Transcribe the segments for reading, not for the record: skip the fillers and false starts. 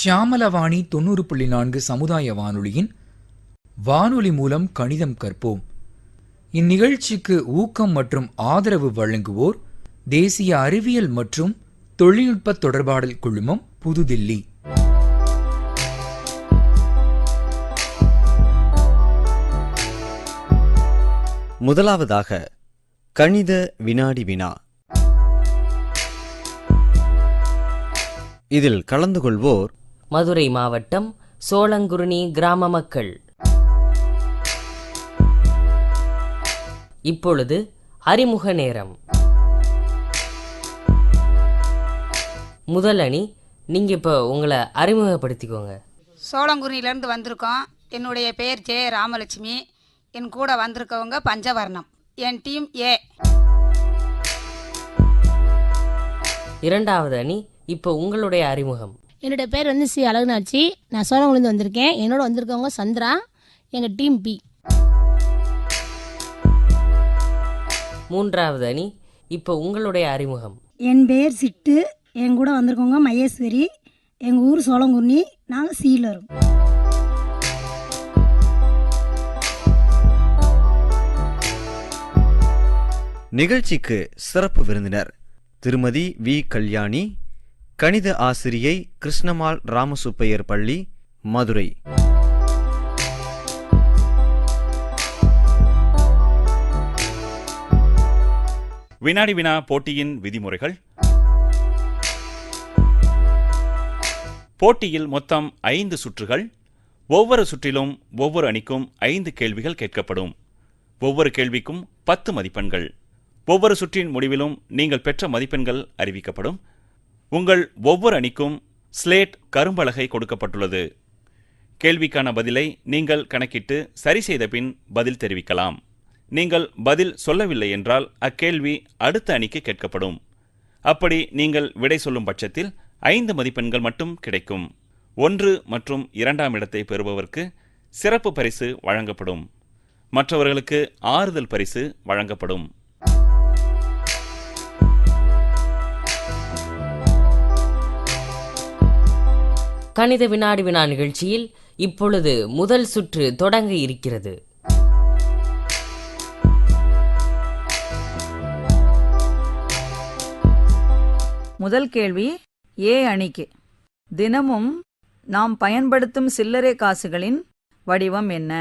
ஷியாமலவாணி 90.4 சமுதாய வானொலியின் வானொலி மூலம் கணிதம் கற்போம். இந்நிகழ்ச்சிக்கு ஊக்கம் மற்றும் ஆதரவு வழங்குவோர் தேசிய அறிவியல் மற்றும் தொழில்நுட்ப தொடர்பாடல் குழுமம், புதுதில்லி. முதலாவதாக கணித வினாடி வினா. இதில் கலந்து கொள்வோர் மதுரை மாவட்டம் சோளங்குருணி கிராம மக்கள். இப்பொழுது அறிமுக நேரம். முதல் அணி, நீங்க இப்போ உங்களை அறிமுகப்படுத்திக்கோங்க. சோளங்குருணியிலேருந்து வந்திருக்கோம். என்னுடைய பெயர் ஜே ராமலட்சுமி. என் கூட வந்திருக்கவங்க பஞ்சவர்ணம். என் டீம் ஏ. இரண்டாவது அணி, இப்போ உங்களுடைய அறிமுகம். என்னுடைய பேர் சி அழகுநாச்சி. நான் சோளங்குருணிலேருந்து வந்திருக்கேன். என்னோட வந்திருக்கவங்க சந்திரா. எங்கள் டீம் பி. மூன்றாவது அணி, இப்போ உங்களுடைய அறிமுகம். என் பெயர் சிட்டு. என் கூட வந்திருக்கவங்க மகேஸ்வரி. எங்கள் ஊர் சோளங்குருணி. நாங்கள் சீலர். நிகழ்ச்சிக்கு சிறப்பு விருந்தினர் திருமதி வி. கல்யாணி, கணித ஆசிரியை, கிருஷ்ணமால் ராமசுப்பையர் பள்ளி, மதுரை. வினாடி வினா போட்டியின் விதிமுறைகள். போட்டியில் மொத்தம் 5 சுற்றுகள். ஒவ்வொரு சுற்றிலும் ஒவ்வொரு அணிக்கும் 5 கேள்விகள் கேட்கப்படும். ஒவ்வொரு கேள்விக்கும் 10 மதிப்பெண்கள். ஒவ்வொரு சுற்றின் முடிவிலும் நீங்கள் பெற்ற மதிப்பெண்கள் அறிவிக்கப்படும். உங்கள் ஒவ்வொரு அணிக்கும் ஸ்லேட் கரும்பலகை கொடுக்கப்பட்டுள்ளது. கேள்விக்கான பதிலை நீங்கள் கணக்கிட்டு சரி செய்த பின் பதில் தெரிவிக்கலாம். நீங்கள் பதில் சொல்லவில்லை என்றால் அக்கேள்வி அடுத்த அணிக்கு கேட்கப்படும். அப்படி நீங்கள் விடை சொல்லும் பட்சத்தில் 5 மதிப்பெண்கள் மட்டும் கிடைக்கும். 1 மற்றும் 2ஆம் இடத்தை பெறுபவருக்கு சிறப்பு பரிசு வழங்கப்படும். மற்றவர்களுக்கு ஆறுதல் பரிசு வழங்கப்படும். கணித வினாடி வினா நிகழ்ச்சியில் இப்பொழுது முதல் சுற்று தொடங்க இருக்கிறது. முதல் கேள்வி ஏ அணிக்கு. தினமும் நாம் பயன்படுத்தும் சில்லறை காசுகளின் வடிவம் என்ன?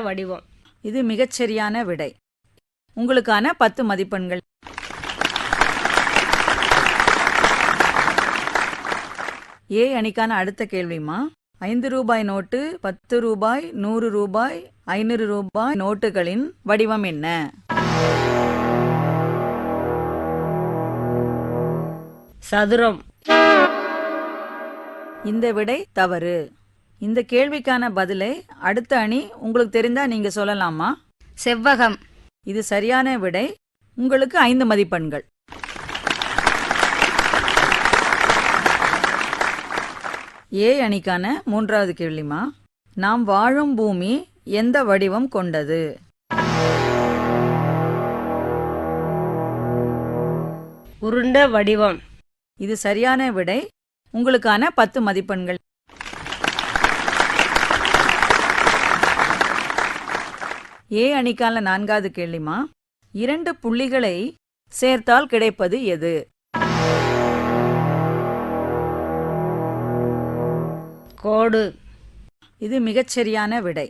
வடிவம். இது மிகச்சரியான விடை. உங்களுக்கான 10 மதிப்பெண்கள். ஏ அணிக்கான அடுத்த கேள்விமா. 5 ரூபாய் நோட்டு, 10 ரூபாய், 100 ரூபாய், 500 ரூபாய் நோட்டுகளின் வடிவம் என்ன? சதுரம். இந்த விடை தவறு. இந்த கேள்விக்கான பதிலை அடுத்த அணி உங்களுக்கு தெரிந்தா நீங்க சொல்லலாமா? செவ்வகம். இது சரியான விடை. உங்களுக்கு 5 மதிப்பெண்கள். ஏ அணிக்கான 3வது கேள்விமா. நாம் வாழும் பூமி எந்த வடிவம் கொண்டது? உருண்ட வடிவம். இது சரியான விடை. உங்களுக்கான 10 மதிப்பெண்கள். ஏ அணிக்கான 4வது கேள்விமா. 2 புள்ளிகளை சேர்த்தால் கிடைப்பது எது? கோடு. இது மிகச்சரியான விடை.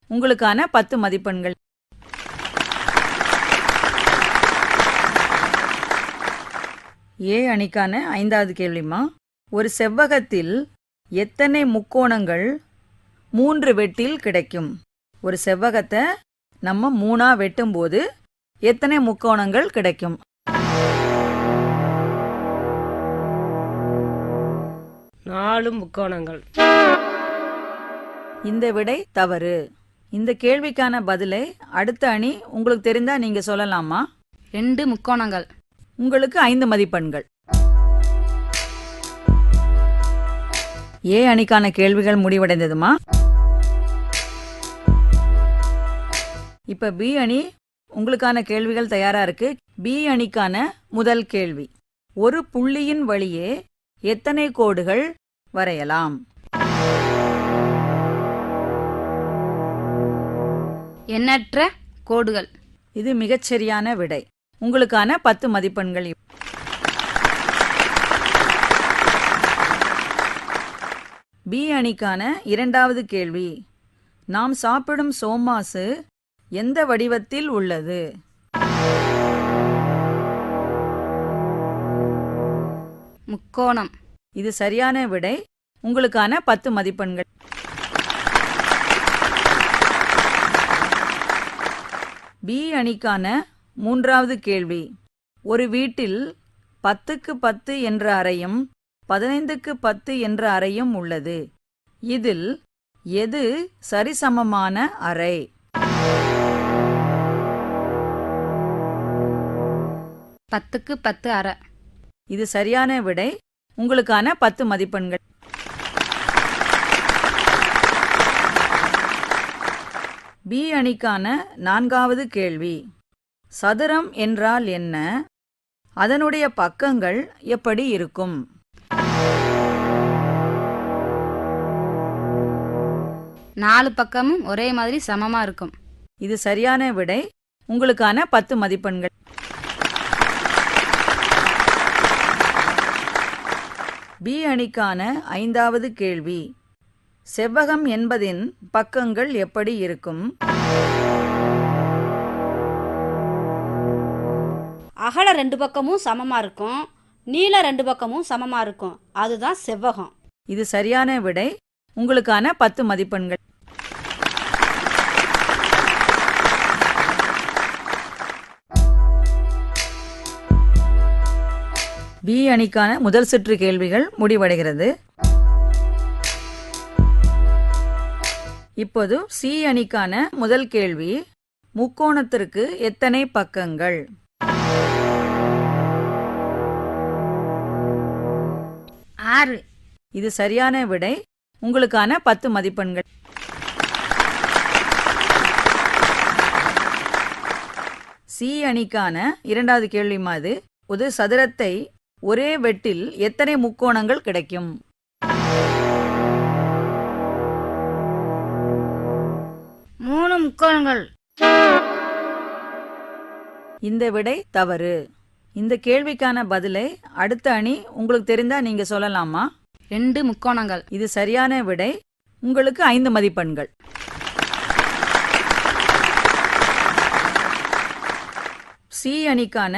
உங்களுக்கான 10 மதிப்பெண்கள். ஏ அணிக்கான 5வது கேள்விமா. ஒரு செவ்வகத்தில் எத்தனை முக்கோணங்கள் 3 வெட்டில் கிடைக்கும்? ஒரு செவ்வகத்தை நம்ம 3ஆ வெட்டும்போது எத்தனை முக்கோணங்கள் கிடைக்கும்? நாலு முக்கோணங்கள். இந்த விடை தவறு. இந்த கேள்விக்கான பதிலை அடுத்த அணி உங்களுக்கு தெரிந்தா நீங்க சொல்லலாமா? 2 முக்கோணங்கள். உங்களுக்கு 5 மதிப்பெண்கள். ஏ அணிக்கான கேள்விகள் முடிவடைந்ததுமா? இப்ப பி அணி உங்களுக்கான கேள்விகள் தயாரா இருக்கு. பி அணிக்கான முதல் கேள்வி. ஒரு புள்ளியின் வழியே எத்தனை கோடுகள் வரையலாம்? எண்ணற்ற கோடுகள். இது மிகச்சரியான விடை. உங்களுக்கான 10 மதிப்பெண்கள். பி அணிக்கான இரண்டாவது கேள்வி. நாம் சாப்பிடும் சோமாசு எந்த வடிவத்தில் உள்ளது? முக்கோணம். இது சரியான விடை. உங்களுக்கான 10 மதிப்பெண்கள். பி அணிக்கான மூன்றாவது கேள்வி. ஒரு வீட்டில் 10க்கு 10 என்ற அறையும் 15க்கு 10 என்ற அறையும் உள்ளது. இதில் எது சரிசமமான அறை? பத்துக்கு 10 அறை. இது சரியான விடை. உங்களுக்கான 10 மதிப்பெண்கள். பி அணிக்கான நான்காவது கேள்வி. சதுரம் என்றால் என்ன? அதனுடைய பக்கங்கள் எப்படி இருக்கும்? நாலு பக்கமும் ஒரே மாதிரி சமமா இருக்கும். இது சரியான விடை. உங்களுக்கான 10 மதிப்பெண்கள். பி அணிக்கான ஐந்தாவது கேள்வி. செவ்வகம் என்பதின் பக்கங்கள் எப்படி இருக்கும்? அகல 2 பக்கமும் சமமா இருக்கும், நீள 2 பக்கமும் சமமா இருக்கும். அதுதான் செவ்வகம். இது சரியான விடை. உங்களுக்கான 10 மதிப்பெண்கள். பி அணிக்கான முதல் சுற்று கேள்விகள் முடிவடைகிறது. இப்போது சி அணிக்கான முதல் கேள்வி. முக்கோணத்திற்கு எத்தனை பக்கங்கள்? 6. இது சரியான விடை. உங்களுக்கான 10 மதிப்பெண்கள். சி அணிக்கான இரண்டாவது கேள்வி மாதிரி. ஒரு சதுரத்தை ஒரே வெட்டில் எத்தனை முக்கோணங்கள் கிடைக்கும்? 3 முக்கோணங்கள். இந்த விடை தவறு. இந்த கேள்விக்கான பதிலை அடுத்த அணி உங்களுக்கு தெரிந்தா நீங்க சொல்லலாமா? 2 முக்கோணங்கள். இது சரியான விடை. உங்களுக்கு 5 மதிப்பெண்கள். சி அணிக்கான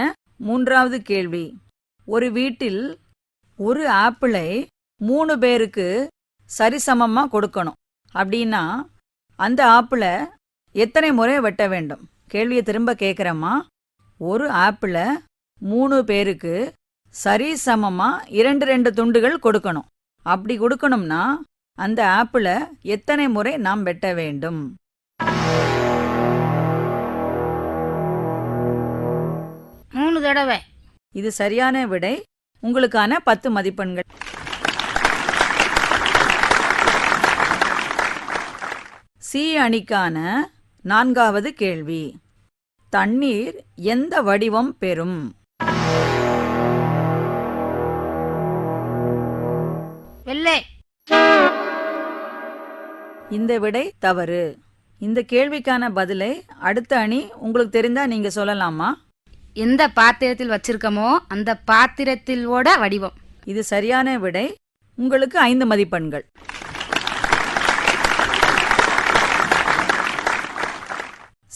மூன்றாவது கேள்வி. ஒரு வீட்டில் ஒரு ஆப்பிளை 3 பேருக்கு சரிசமமா கொடுக்கணும் அப்படின்னா அந்த ஆப்பிளை எத்தனை முறை வெட்ட வேண்டும்? கேள்வியை திரும்ப கேட்குறேம்மா. ஒரு ஆப்பிளை 3 பேருக்கு சரிசமமா 2 துண்டுகள் கொடுக்கணும். அப்படி கொடுக்கணும்னா அந்த ஆப்பிளை எத்தனை முறை நாம் வெட்ட வேண்டும்? 3 தடவை. இது சரியான விடை. உங்களுக்கான 10 மதிப்பெண்கள். சி அணிக்கான நான்காவது கேள்வி. தண்ணீர் எந்த வடிவம் பெறும்? வெள்ளை. இந்த விடை தவறு. இந்த கேள்விக்கான பதிலை அடுத்த அணி உங்களுக்கு தெரிந்தா நீங்க சொல்லலாமா? எந்த பாத்திரத்தில் வச்சிருக்கமோ அந்த பாத்திரத்திலோட வடிவம். இது சரியான விடை. உங்களுக்கு 5 மதிப்பெண்கள்.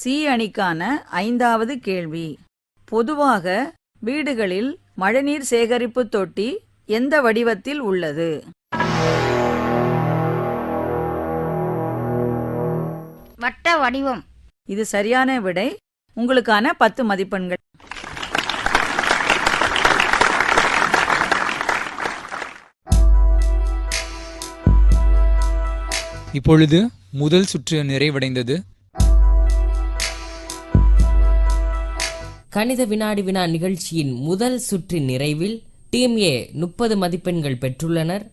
சி அணிக்கான ஐந்தாவது கேள்வி. பொதுவாக வீடுகளில் மழைநீர் சேகரிப்பு தொட்டி எந்த வடிவத்தில் உள்ளது? வட்ட வடிவம். இது சரியான விடை. உங்களுக்கான 10 மதிப்பெண்கள். இப்பொழுது முதல் சுற்று நிறைவடைந்தது. கணித வினாடி வினா நிகழ்ச்சியின் முதல் சுற்றின் நிறைவில் டீம் ஏ 30 மதிப்பெண்கள் பெற்றுள்ளனர்.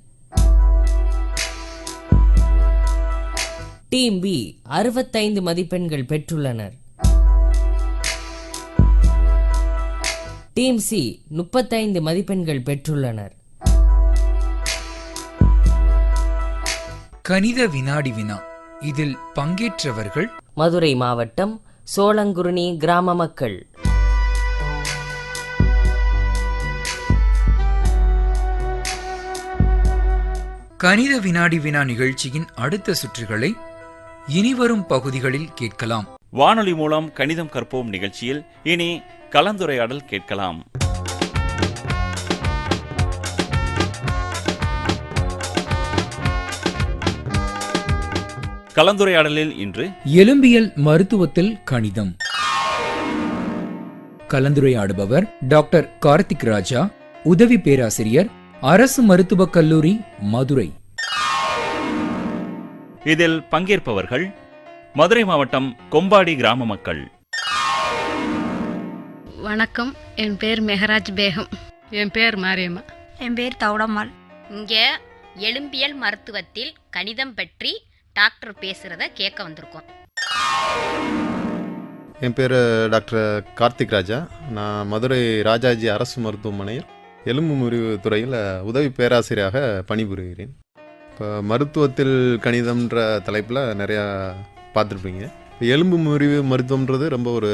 டீம் பி 65 மதிப்பெண்கள் பெற்றுள்ளனர். டீம் சி 35 மதிப்பெண்கள் பெற்றுள்ளனர். கணித வினாடி வினா. இதில் பங்கேற்றவர்கள் மதுரை மாவட்டம் சோளங்குருணி கிராம மக்கள். கணித வினாடி வினா நிகழ்ச்சியின் அடுத்த சுற்றுகளை இனிவரும் பகுதிகளில் கேட்கலாம். வானொலி மூலம் கணிதம் கற்போம் நிகழ்ச்சியில் இனி கலந்துரையாடல் கேட்கலாம். கலந்துரையாடலில் இன்று எலும்பியல் மருத்துவத்தில் கணிதம். கலந்துரையாடுபவர் டாக்டர் கார்த்திக் ராஜா, உதவி பேராசிரியர், அரசு மருத்துவக் கல்லூரி, மதுரை. இதில் பங்கேற்பவர்கள் மதுரை மாவட்டம் கொம்பாடி கிராம மக்கள். வணக்கம், என் பேர் மெஹராஜ் பேகம். என் பேர் மாரியம்மா. என் பேர் தவுடம்மாள். இங்கே எலும்பியல் மருத்துவத்தில் கணிதம் பற்றி டாக்டர் பேசுகிறத கேட்க வந்திருக்கோம். என் பேர் டாக்டர் கார்த்திக் ராஜா. நான் மதுரை ராஜாஜி அரசு மருத்துவமனையில் எலும்பு முறிவு துறையில் உதவி பேராசிரியராக பணிபுரிகிறேன். இப்போ மருத்துவத்தில் கணிதம்ன்ற தலைப்பில் நிறையா பார்த்துருப்பீங்க. இப்போ எலும்பு முறிவு மருத்துவம்ன்றது ரொம்ப ஒரு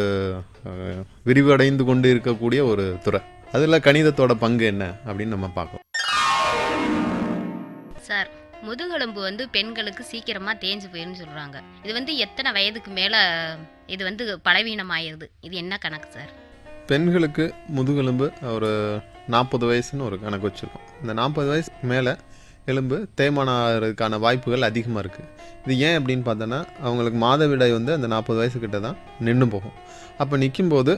விரிவடைந்து கொண்டு இருக்கக்கூடிய ஒரு துறை. அதில் கணிதத்தோட பங்கு என்ன அப்படின்னு நம்ம பார்க்கலாம். சார், முதுகெலும்பு பெண்களுக்கு சீக்கிரமாக தேஞ்சு போயிருன்னு சொல்கிறாங்க. இது எத்தனை வயதுக்கு மேலே இது பலவீனமாயிருது? இது என்ன கணக்கு சார்? பெண்களுக்கு முதுகெலும்பு ஒரு 40 வயசுன்னு ஒரு கணக்கு வச்சுருக்கோம். இந்த 40 வயசுக்கு மேலே எலும்பு தேய்மானம் ஆகிறதுக்கான வாய்ப்புகள் அதிகமாக இருக்குது. இது ஏன் அப்படின்னு பார்த்தோன்னா, அவங்களுக்கு மாதவிடாய் அந்த 40 வயசுக்கிட்ட தான் நின்று போகும். அப்போ நிற்கும்போது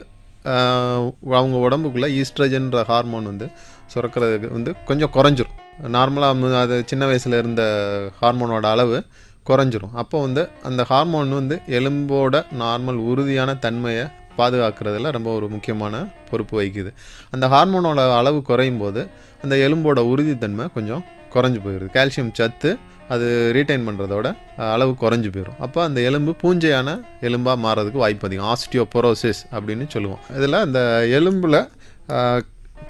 அவங்க உடம்புக்குள்ளே ஈஸ்ட்ரஜன்ற ஹார்மோன் சுரக்கிறதுக்கு கொஞ்சம் குறைஞ்சிரும். நார்மலாக அது சின்ன வயசில் இருந்த ஹார்மோனோட அளவு குறைஞ்சிரும். அப்போ அந்த ஹார்மோன் எலும்போட நார்மல் உறுதியான தன்மையை பாதுகாக்கிறதுல ரொம்ப ஒரு முக்கியமான பொறுப்பு வகிக்குது. அந்த ஹார்மோனோட அளவு குறையும் போது அந்த எலும்போட உறுதித்தன்மை கொஞ்சம் குறைஞ்சி போயிடுது. கால்சியம் சத்து அது ரீட்டைன் பண்ணுறதோட அளவு குறைஞ்சி போயிடும். அப்போ அந்த எலும்பு பூஞ்சையான எலும்பாக மாறதுக்கு வாய்ப்பு அதிகம். ஆஸ்டியோபோரோசிஸ் அப்படின்னு சொல்லுவோம். இதில் அந்த எலும்பில்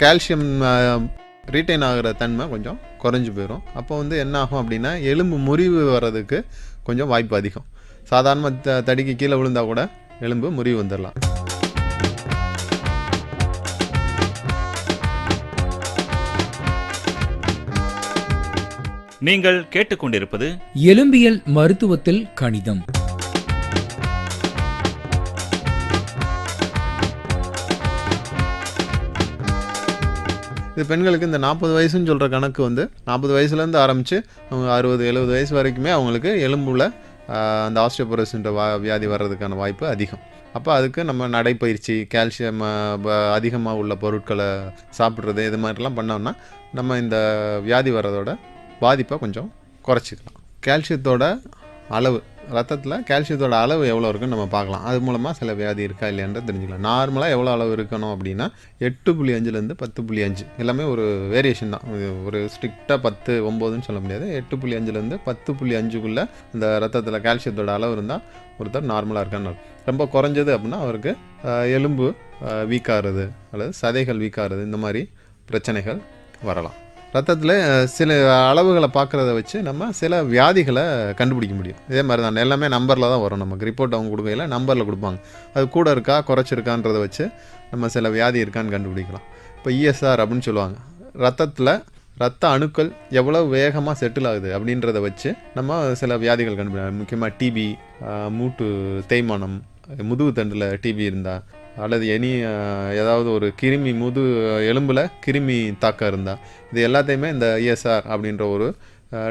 கால்சியம் ரீட்டைன் ஆகிற தன்மை கொஞ்சம் குறைஞ்சி போயிடும். அப்போ என்ன ஆகும் அப்படின்னா, எலும்பு முறிவு வர்றதுக்கு கொஞ்சம் வாய்ப்பு அதிகம். சாதாரண தடிக்கு கீழே விழுந்தால் கூட எலும்பு முறிவு வந்துடலாம். நீங்கள் கேட்டுக்கொண்டிருப்பது எலும்பியல் மருத்துவத்தில் கணிதம். இது பெண்களுக்கு இந்த 40 வயசுன்னு சொல்கிற கணக்கு 40 வயசுலேருந்து ஆரம்பித்து அவங்க 60-70 வயசு வரைக்குமே அவங்களுக்கு எலும்புல அந்த ஆஸ்டியோபோரோசிஸ்ன்ற வியாதி வர்றதுக்கான வாய்ப்பு அதிகம். அப்போ அதுக்கு நம்ம நடைப்பயிற்சி, கால்சியம் அதிகமாக உள்ள பொருட்களை சாப்பிட்றது, இது மாதிரிலாம் பண்ணோம்னா நம்ம இந்த வியாதி வர்றதோட பாதிப்பை கொஞ்சம் குறைச்சிக்கலாம். கால்சியத்தோட அளவு, ரத்தத்தில் கால்சியத்தோட அளவு எவ்வளோ இருக்குன்னு நம்ம பார்க்கலாம். அது மூலமாக சில வியாதி இருக்கா இல்லையான்ற தெரிஞ்சுக்கலாம். நார்மலாக எவ்வளோ அளவு இருக்கணும் அப்படின்னா 8.5லேருந்து 10.5, எல்லாமே ஒரு வேரியேஷன் தான். ஒரு ஸ்ட்ரிக்டாக 10, 9ன்னு சொல்ல முடியாது. 8.5லேருந்து 10.5க்குள்ளே இந்த ரத்தத்தில் கால்சியத்தோட அளவு இருந்தால் ஒருத்தர் நார்மலாக இருக்கான்னு. ரொம்ப குறைஞ்சது அப்படின்னா அவருக்கு எலும்பு வீக்காகிறது அல்லது சதைகள் வீக்காகிறது, இந்த மாதிரி பிரச்சனைகள் வரலாம். ரத்தத்தில் சில அளவுகளை பார்க்குறத வச்சு நம்ம சில வியாதிகளை கண்டுபிடிக்க முடியும். இதே மாதிரி தான் எல்லாமே நம்பரில் தான் வரும். நமக்கு ரிப்போர்ட் அவங்க கொடுக்கையில் நம்பரில் கொடுப்பாங்க. அது கூட இருக்கா குறைச்சிருக்கான்றதை வச்சு நம்ம சில வியாதி இருக்கான்னு கண்டுபிடிக்கலாம். இப்போ இஎஸ்ஆர் அப்படின்னு சொல்லுவாங்க. ரத்தத்தில் ரத்த அணுக்கள் எவ்வளோ வேகமாக செட்டில் ஆகுது அப்படின்றத வச்சு நம்ம சில வியாதிகள் கண்டுபிடிக்கலாம். முக்கியமாக டிபி, மூட்டு தேய்மானம், முதுகு தண்டில் டிபி இருந்தால், அல்லது ஏதாவது ஒரு கிருமி எலும்பில் கிருமி தாக்கம் இருந்தால், இது எல்லாத்தையுமே இந்த இஎஸ்ஆர் அப்படின்ற ஒரு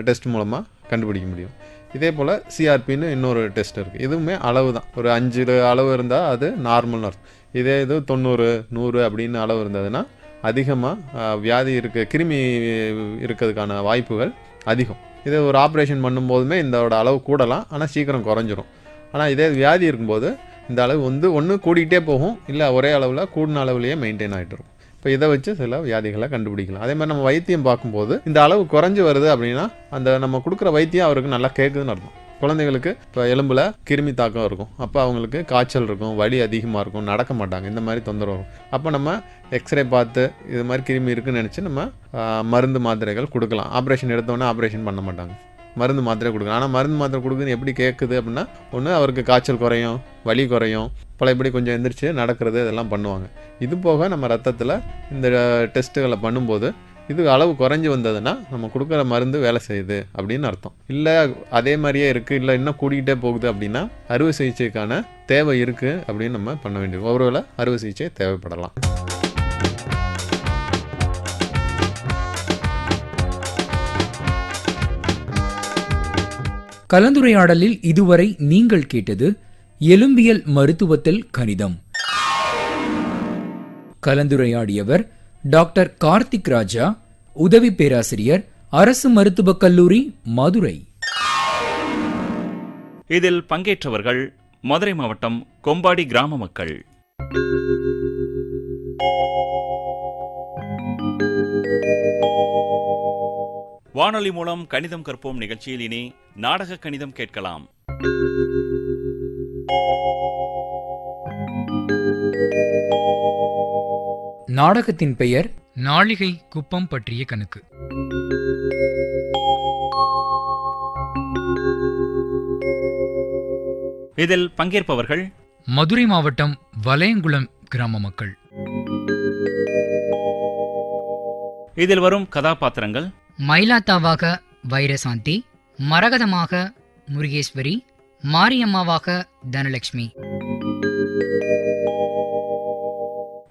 டெஸ்ட் மூலமாக கண்டுபிடிக்க முடியும். இதே போல் சிஆர்பின்னு இன்னொரு டெஸ்ட் இருக்குது. இதுவுமே அளவு தான். ஒரு 5 அளவு இருந்தால் அது நார்மல்னு அர்த்தம். இதே இது 90, 100 அப்படின்னு அளவு இருந்ததுன்னா அதிகமாக வியாதி கிருமி இருக்கிறதுக்கான வாய்ப்புகள் அதிகம். இதே ஒரு ஆப்ரேஷன் பண்ணும்போதுமே இதோட அளவு கூடலாம், ஆனால் சீக்கிரம் குறைஞ்சிரும். ஆனால் இதே வியாதி இருக்கும்போது இந்த அளவு ஒன்று கூடிக்கிட்டே போகும், இல்லை ஒரே அளவில் கூடின அளவுலேயே மெயின்டைன் ஆகிட்டு இருக்கும். இப்போ இதை வச்சு சில வியாதிகளை கண்டுபிடிக்கலாம். அதே மாதிரி நம்ம வைத்தியம் பார்க்கும்போது இந்த அளவு குறைஞ்சி வருது அப்படின்னா அந்த நம்ம கொடுக்குற வைத்தியம் அவருக்கு நல்லா கேட்குதுன்னு அர்த்தம். குழந்தைகளுக்கு இப்போ எலும்பில் கிருமி தாக்கம் இருக்கும், அப்போ அவங்களுக்கு காய்ச்சல் இருக்கும், வலி அதிகமாக இருக்கும், நடக்க மாட்டாங்க, இந்த மாதிரி தொந்தரவு வரும். அப்போ நம்ம எக்ஸ்ரே பார்த்து இது மாதிரி கிருமி இருக்குன்னு நினச்சி நம்ம மருந்து மாத்திரைகள் கொடுக்கலாம். ஆப்ரேஷன் எடுத்தோன்னே ஆப்ரேஷன் பண்ண மாட்டாங்க, மருந்து மாத்திரை கொடுக்கலாம். ஆனால் மருந்து மாத்திரை கொடுக்குறது எப்படி கேட்குது அப்படின்னா, ஒன்று அவருக்கு காய்ச்சல் குறையும், வலி குறையும், பழையபடி கொஞ்சம் எந்திரிச்சு நடக்கிறது இதெல்லாம் பண்ணுவாங்க. இது போக நம்ம ரத்தத்தில் இந்த டெஸ்ட்டுகளை பண்ணும்போது இது அளவு குறைஞ்சி வந்ததுன்னா நம்ம கொடுக்குற மருந்து வேலை செய்யுது அப்படின்னு அர்த்தம். இல்லை அதே மாதிரியே இருக்குது, இல்லை இன்னும் கூடிக்கிட்டே போகுது அப்படின்னா அறுவை சிகிச்சைக்கான தேவை இருக்குது அப்படின்னு நம்ம பண்ண வேண்டியது. ஒருவேளை அறுவை சிகிச்சை தேவைப்படலாம். கலந்துரையாடலில் இதுவரை நீங்கள் கேட்டது எலும்பியல் மருத்துவத்தில் கணிதம். கலந்துரையாடியவர் டாக்டர் கார்த்திக் ராஜா, உதவி பேராசிரியர், அரசு மருத்துவக் கல்லூரி, மதுரை. இதில் பங்கேற்றவர்கள் மதுரை மாவட்டம் கொம்பாடி கிராம மக்கள். வானொலி மூலம் கணிதம் கற்போம் நிகழ்ச்சியில் இனி நாடக கணிதம் கேட்கலாம். நாடகத்தின் பெயர் நாளிகை குப்பம் பற்றிய கணக்கு. இதில் பங்கேற்பவர்கள் மதுரை மாவட்டம் வலையங்குளம் கிராம மக்கள். இதில் வரும் கதாபாத்திரங்கள்: மயிலாத்தாவாக வைரசாந்தி, மரகதமாக முருகேஸ்வரி, மாரியம்மாவாக தனலட்சுமி.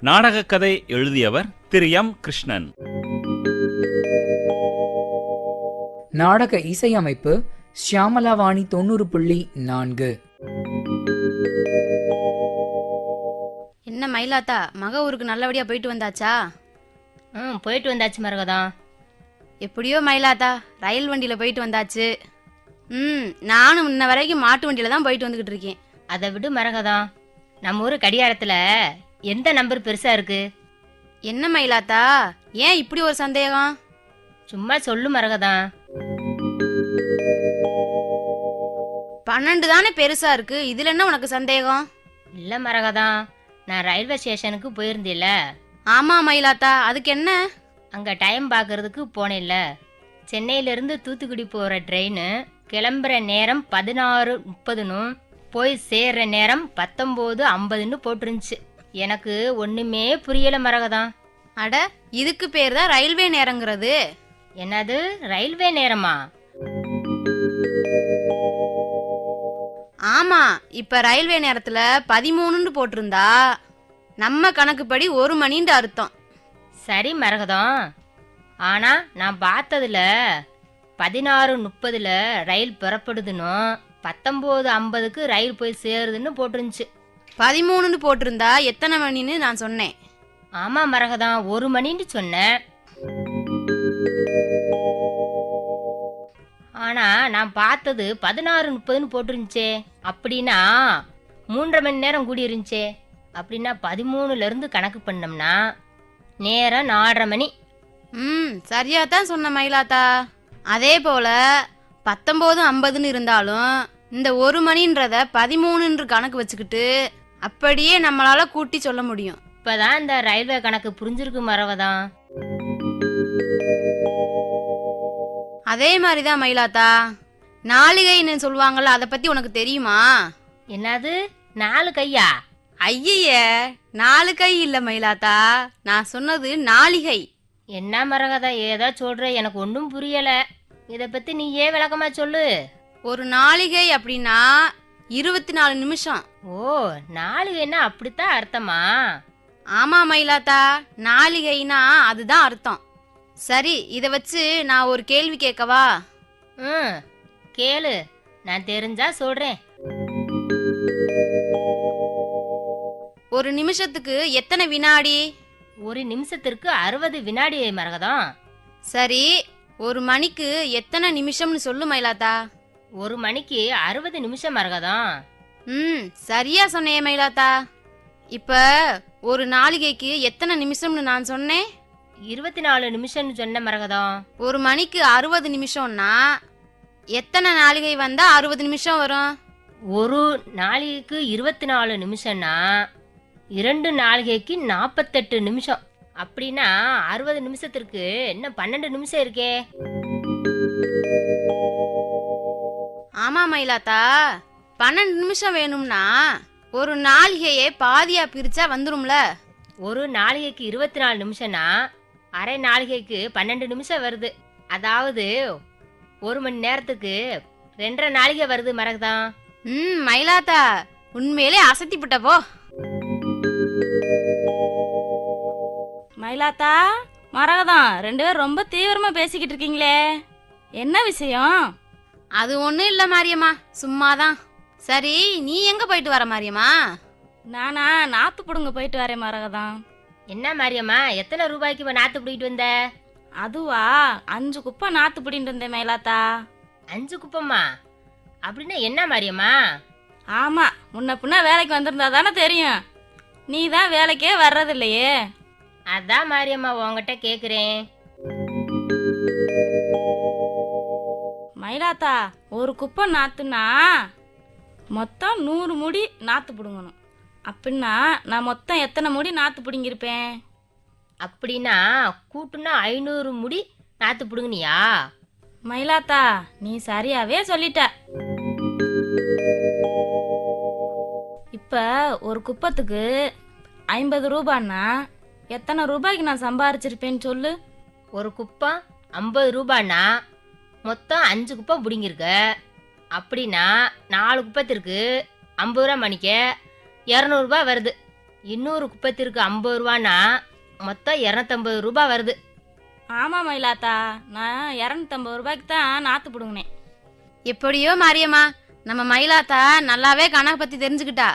நாடக கதை எழுதியவர் திரு எம் கிருஷ்ணன். நாடக இசையமைப்பு ஷியாமலாவாணி 90.4. என்ன மயிலாத்தா, மக ஊருக்கு நல்லபடியா போயிட்டு வந்தாச்சா? போயிட்டு வந்தாச்சு மரகதம். எப்படியோ மயிலாத்தா, ரயில் வண்டியில போயிட்டு வந்தாச்சு. நானும் இன்ன வரைக்கும் மாட்டு வண்டியில தான் போயிட்டு வந்துகிட்டு இருக்கேன். அதை விடு மரகதம், நம்ம ஊரு கடியாரத்துல எந்த நம்பர் பெருசா இருக்கு? என்ன மயிலாத்தா, ஏன் இப்படி ஒரு சந்தேகம்? சும்மா சொல்லு மரகதம். 12 தானே பெருசா இருக்கு, இதுல என்ன உனக்கு சந்தேகம்? இல்ல மரகதம், நான் ரயில்வே ஸ்டேஷனுக்கு போயிருந்தேல. ஆமா மயிலாத்தா, அதுக்கு என்ன? அங்க டைம் பாக்குறதுக்கு போனேன்ல. சென்னையில இருந்து தூத்துக்குடி போற ட்ரெயின் கிளம்புற நேரம் 16:30, போய் சேர்ற நேரம் 19:50 போட்டுருந்துச்சு. எனக்கு ஒண்ணுமே புரியல மரகதம். அட, இதுக்கு பேர் தான் ரயில்வே நேரங்கிறது. என்னது ரயில்வே நேரமா? ஆமா, இப்ப ரயில்வே நேரத்துல 13 போட்டிருந்தா நம்ம கணக்குப்படி 1 மணின்னு அர்த்தம். சரி மரகதம், ஆனா நான் பார்த்ததுல 16:30 ரயில் புறப்படுதுன்னு 19:50 ரயில் போய் சேருதுன்னு போட்டுருந்துச்சு. 13 போட்டிருந்தா எத்தனை மணின்னு நான் சொன்னேன். ஆமா மரகதம், 1 மணின்னு சொன்னேன். ஆனா நான் பார்த்தது 16:30 போட்டுருந்துச்சே. அப்படின்னா 3.5 மணி நேரம் கூடி இருந்துச்சே. அப்படின்னா 13ல இருந்து கணக்கு பண்ணோம்னா நேரம் 4:30 மணி. சரியா தான் சொன்ன மயிலாத்தா. அதே போல 19:50 இருந்தாலும் இந்த 1 மணின்றத 13 கணக்கு வச்சுக்கிட்டு அப்படியே நம்மளால கூட்டி சொல்ல முடியும். இப்பதான் இந்த ரயில்வே கணக்கு புரிஞ்சிருக்கு மரகதம். அதே மாதிரிதான் மயிலாத்தா, நாளிகைன்னு சொல்லுவாங்கல்ல, அதை பத்தி உனக்கு தெரியுமா? என்னது 4 கையா? ஐய, 4 கை இல்ல மயிலாத்தா, நான் சொன்னது நாளிகை. என்ன மரகதம் ஏதோ சொல்ற, எனக்கு ஒன்றும் புரியல. இத பத்தி நீ ஏன் விளக்கமா சொல்லு. ஒரு நாளிகை அப்படின்னா 24 நிமிஷம். ஓ, நாளிகைன்னா அப்படித்தான் அர்த்தமா? ஆமா மயிலாத்தா, நாளிகைனா அதுதான் அர்த்தம். சரி, இத வச்சு நான் ஒரு கேள்வி கேட்கவா? கேளு, நான் தெரிஞ்சா சொல்றேன். ஒரு நிமிஷத்துக்கு எத்தனை வினாடி? ஒரு நிமிஷத்திற்கு 60 வினாடி மரகதம். சரி, ஒரு மணிக்கு எத்தனை நிமிஷம்னு சொல்லு மயிலாத்தா. 1 மணிக்கு 60 நிமிஷம் மரகதம். சரியா சொன்னே மயிலாத்தா. இப்ப ஒரு நாளிகைக்கு எத்தனை நிமிஷம்னு நான் சொன்னேன்? 24 நிமிஷம்னு சொன்ன மரகதம். ஒரு மணிக்கு 60 நிமிஷம்னா எத்தனை நாளிகை வந்தா 60 நிமிஷம் வரும்? ஒரு நாளிகைக்கு 24 நிமிஷம்னா 2 நாளிகைக்கு 48 நிமிஷம். அப்படின்னா 60 நிமிஷத்திற்கு இன்னும் 12 நிமிஷம் இருக்கே. ஆமா மயிலாத்தா, 12 நிமிஷம் வேணும்னா ஒரு நாளிகையே பாதியா பிரிச்சா வந்துரும்ல. ஒரு நாளிகைக்கு 24 நிமிஷம்னா அரை நாளிகைக்கு 12 நிமிஷம் வருது. அதாவது 1 மணி நேரத்துக்கு 2.5 நாளிகை வருது மரகதம். மயிலாத்தா உண்மையிலே அசத்திப்பட்ட போ. மயிலாத்தா மரகதம் 2 பேரும் ரொம்ப தீவிரமா பேசிக்கிட்டு இருக்கீங்களே, என்ன விஷயம்? அது ஒண்ணும் இல்ல மாரியம்மா, சும்மாதான். சரி, நீ எங்க போயிட்டு வர மாரியம்மா? நானா நாத்து புடுங்க போயிட்டு வரேன் மரகதம். என்ன மாரியம்மா, எத்தனை ரூபாய்க்கு நாத்து பிடிக்கிட்டு வந்த? அதுவா 5 குப்பை நாத்து பிடிட்டு வந்தேன் மயிலாத்தா. 5 குப்பம்மா? அப்படின்னா என்ன மாரியம்மா? ஆமா, முன்ன பின்ன வேலைக்கு வந்திருந்தா தானே தெரியும். நீ தான் வேலைக்கே வர்றதில்லையே. அதான் மாரியம்மா உங்ககிட்ட கேக்குறேன். மயிலாத்தா, ஒரு குப்பை நாத்துனா மொத்தம் 100 முடி நாத்து பிடுங்கணும். அப்படின்னா நான் மொத்தம் எத்தனை முடி நாத்து பிடுங்கிருப்பேன்? அப்படின்னா கூட்டுனா 500 முடி நாத்து பிடுங்கினியா? மயிலாத்தா, நீ சரியாவே சொல்லிட்ட. இப்ப ஒரு குப்பத்துக்கு 50 ரூபான்னா எத்தனை ரூபாய்க்கு நான் சம்பாரிச்சிருப்பேன்னு சொல்லு. ஒரு குப்பம் 50 ரூபான்னா மொத்தம் 5 குப்பம் பிடிங்கிருக்க. அப்படின்னா 4 குப்பத்திற்கு 50 ரூபா மணிக்க 200 ரூபாய் வருது. இன்னொரு குப்பத்திற்கு 50 ரூபான்னா மொத்தம் 250 ரூபாய் வருது. ஆமா மயிலாத்தா, நான் 250 ரூபாய்க்கு தான் நாத்து பிடுங்கினேன். எப்படியோ மாரியம்மா, நம்ம மயிலாத்தா நல்லாவே கணக்கு பத்தி தெரிஞ்சுக்கிட்டா.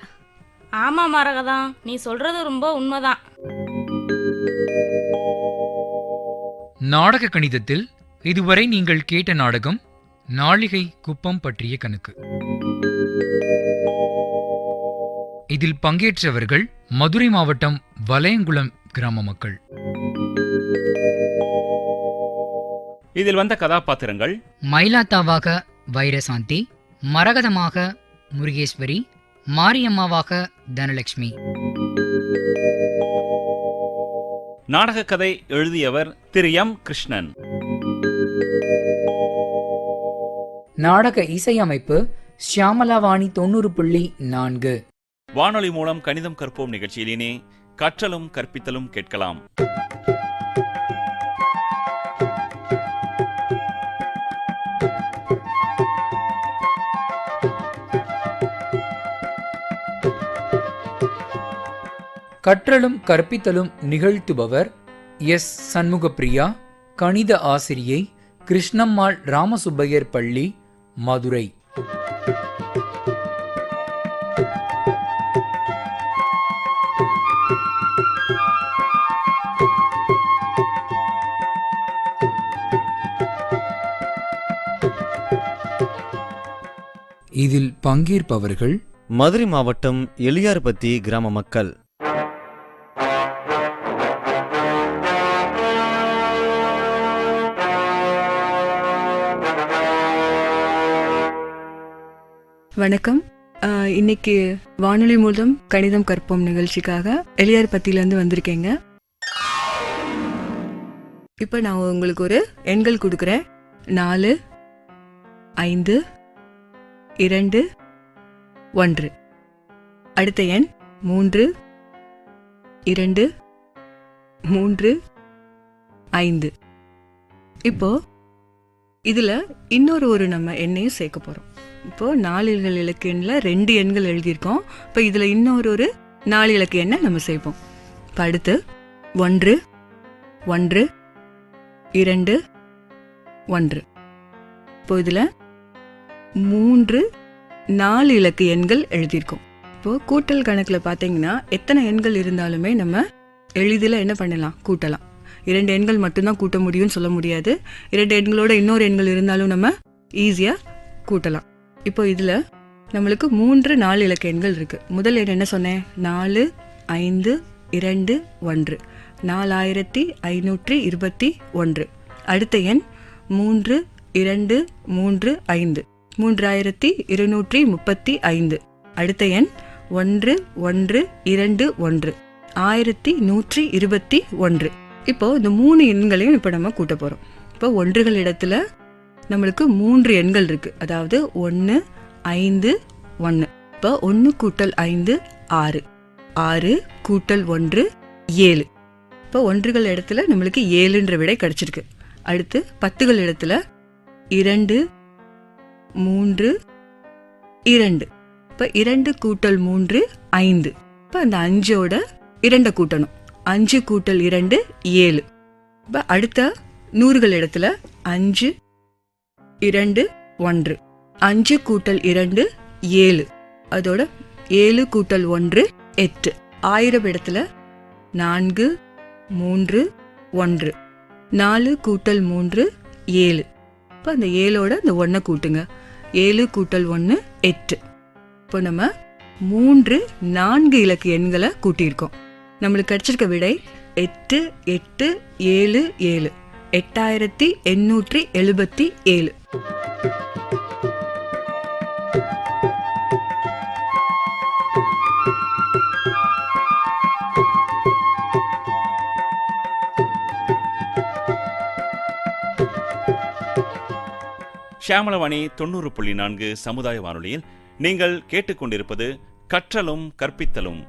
ஆமா மரகதம், நீ சொல்றது ரொம்ப உண்மைதான். நாடக கணிதத்தில் இதுவரை நீங்கள் கேட்ட நாடகம் நாளிகை குப்பம் பற்றிய கணக்கு. இதில் பங்கேற்றவர்கள் மதுரை மாவட்டம் வலையங்குளம் கிராம மக்கள். இதில் வந்த கதாபாத்திரங்கள்: மயிலாத்தாவாக வைரசாந்தி, மரகதமாக முருகேஸ்வரி, மாரியம்மாவாக தனலட்சுமி. நாடக கதை எழுதியவர் திரு எம். கிருஷ்ணன். நாடக இசையமைப்பு ஷியாமலாவாணி 90.4. வானொலி மூலம் கணிதம் கற்போம் நிகழ்ச்சியிலே கற்றலும் கற்பித்தலும் கேட்கலாம். கற்றலும் கற்பித்தலும் நிகழ்த்துபவர் எஸ். சண்முகப்பிரியா, கணித ஆசிரியை, கிருஷ்ணம்மாள் ராமசுப்பையர் பள்ளி, மதுரை. இதில் பங்கேற்பவர்கள் மதுரை மாவட்டம் எளியார்பத்தி கிராம மக்கள். வணக்கம். இன்னைக்கு வானொலி மூலம் கணிதம் கற்போம் நிகழ்ச்சிக்காக எளியார்பத்தியிலேருந்து வந்திருக்கேங்க. இப்போ நான் உங்களுக்கு ஒரு எண்கள் கொடுக்குறேன். 4, 5, 2, 1. அடுத்த எண் 3, 2, 3, 5. இப்போ இதுல இன்னொரு நம்ம எண்ணையும் சேர்க்க போறோம். இப்போ 4 இலக்க எண்ணில் 2 எண்கள் எழுதியிருக்கோம். இப்போ இதுல இன்னொரு 4 இலக்க எண்ணை நம்ம சேர்ப்போம். இப்போ அடுத்து 1, 1, 2, 1. இப்போ இதுல 3, 4 இலக்க எண்கள் எழுதியிருக்கோம். இப்போ கூட்டல் கணக்குல பாத்தீங்கன்னா எத்தனை எண்கள் இருந்தாலுமே நம்ம எளிதில் என்ன பண்ணலாம், கூட்டலாம். 2 எண்கள் மட்டும்தான் கூட்ட முடியும்னு சொல்ல முடியாது. 2 எண்களோட இன்னொரு எண்கள் இருந்தாலும் நம்ம ஈஸியாக கூட்டலாம். இப்போ இதில் நம்மளுக்கு 3, 4 இலக்க எண்கள் இருக்குது. முதல் எண் என்ன சொன்னேன்? 4, 5, 2, 1. 4521. அடுத்த எண் 3, 2 3 5 3235. அடுத்த எண் 1 1 2 1 1121. இப்போ இந்த 3 எண்களையும் இப்போ நம்ம கூட்ட போறோம். இப்போ ஒன்றுகள் இடத்துல நம்மளுக்கு 3 எண்கள் இருக்கு. அதாவது 1 5 1. இப்போ 1 கூட்டல் 5 6, 6 கூட்டல் 1 7. இப்போ ஒன்றுகள் இடத்துல நம்மளுக்கு 7ன்ற விடை கிடைச்சிருக்கு. அடுத்து 10கள் இடத்துல 2 3 2. இப்போ 2 கூட்டல் 3 5. இப்போ அந்த 5ஓட 2 கூட்டணும். 5 கூட்டல் 2 7. இப்போ அடுத்த 100கள் இடத்துல 5 2 1. 5 கூட்டல் 2 7. அதோட 7 கூட்டல் 1 8. 1000 இடத்துல 4 3 1. 4 கூட்டல் 3 7. இப்போ அந்த 7ஓட இந்த 1 கூட்டுங்க. 7 கூட்டல் 1 8. இப்போ நம்ம 3 4 இலக்கு எண்களை கூட்டியிருக்கோம். நம்மளுக்கு கிடைச்சிருக்க விடை 8 8 7 7. 8877. ஷியாமளவாணி 90.4 சமுதாய வானொலியில் நீங்கள் கேட்டுக்கொண்டிருப்பது கற்றலும் கற்பித்தலும்.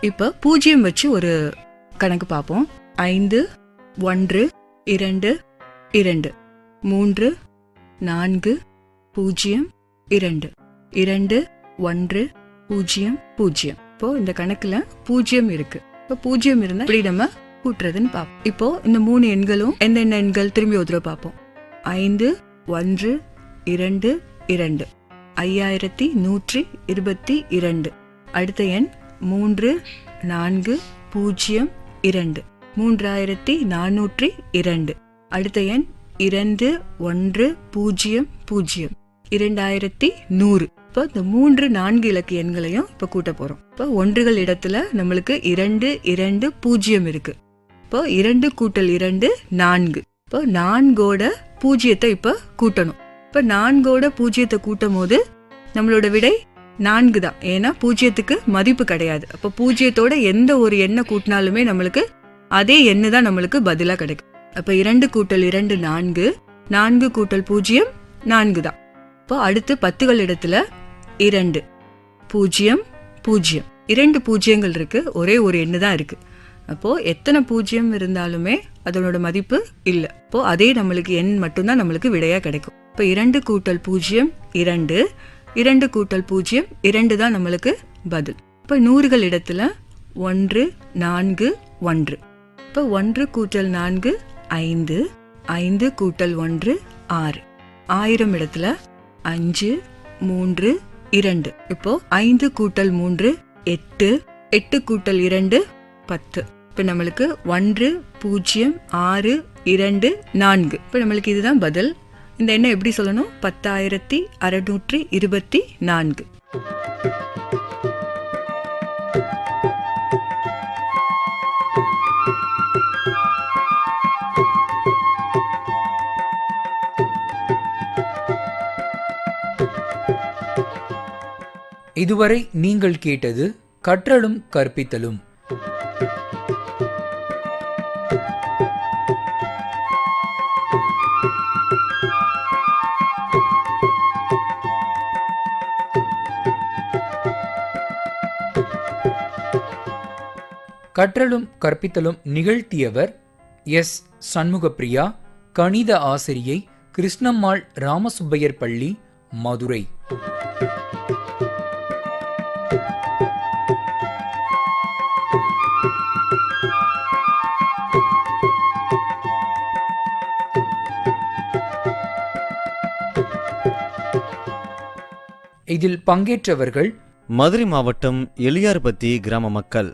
இப்போ 0 வச்சு ஒரு கணக்கு பார்ப்போம். 5 1 2 2 3 4 0 2 2 1 0 0. இப்போ இந்த கணக்குல 0 இருக்கு. இப்போ 0 இருந்தா இப்படி நம்ம கூட்டுறதுன்னு பார்ப்போம். இப்போ இந்த 3 எண்களும் என்னென்ன எண்கள் திரும்பி ஒரு தடவை பார்ப்போம். 5 1 2 2 5122. அடுத்த எண் 3 4 0 2 3402. அடுத்த எண் 2 1 0 0 2100. இப்போ இந்த 3 4 இலக்கு எண்களையும் இப்போ கூட்ட போறோம். இப்போ ஒன்றுகள் இடத்துல நம்மளுக்கு 2 2 0 இருக்கு. இப்போ 2 கூட்டல் 2 4. இப்போ 4ஓட 0 இப்போ கூட்டணும். இப்போ 4ஓட 0 கூட்டும் போது நம்மளோட விடை 4 தான். ஏன்னா 0க்கு மதிப்பு கிடையாது. அப்போ 0ஓட எந்த ஒரு எண்ணை கூட்டினாலுமே நம்மளுக்கு அதே எண்ணு தான் நம்மளுக்கு பதிலா கிடைக்கும். அப்ப 2 கூட்டல் 2 4. 4 கூட்டல் 0 4 தான். இப்போ அடுத்து 10கள் இடத்துல 2 0 0. 2 பூஜ்ஜியங்கள் இருக்கு. ஒரே ஒரு எண்ணு தான் இருக்கு. அப்போ எத்தனை 0 இருந்தாலுமே அதனோட மதிப்பு இல்லை. இப்போ அதே நம்மளுக்கு எண் மட்டும்தான் நம்மளுக்கு விடையா கிடைக்கும். இப்போ 2 கூட்டல் 0 2. 2 கூட்டல் 0 2 தான் நம்மளுக்கு பதில். இப்போ 100கள் இடத்துல 1 4 1. இப்போ 1 கூட்டல் 4 5. 5 கூட்டல் 1 6. 1000 இடத்துல 5 3 2. இப்போ 5 கூட்டல் 3 8. 8 கூட்டல் 2 10. இப்போ நம்மளுக்கு 1 0 6 2 4. இப்போ நம்மளுக்கு இதுதான் பதில். இந்த எண்ணை எப்படி சொல்லணும்? 10624. இதுவரை நீங்கள் கேட்டது கற்றலும் கற்பித்தலும். கற்றலும் கற்பித்தலும் நிகழ்த்தியவர் எஸ். சண்முகப்பிரியா, கணித ஆசிரியை, கிருஷ்ணம்மாள் ராமசுப்பையர் பள்ளி, மதுரை. இதில் பங்கேற்றவர்கள் மதுரை மாவட்டம் எலியார்பத்தி கிராம மக்கள்.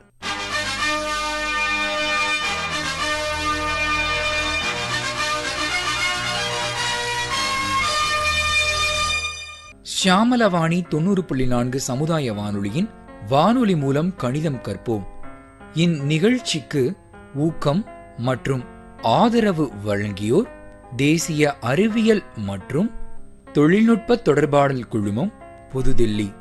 ஷியாமலவாணி 90.4 சமுதாய வானொலியின் வானொலி மூலம் கணிதம் கற்போம் இந்நிகழ்ச்சிக்கு ஊக்கம் மற்றும் ஆதரவு வழங்கியோர் தேசிய அறிவியல் மற்றும் தொழில்நுட்ப தொடர்பாடல் குழுமம், புதுதில்லி.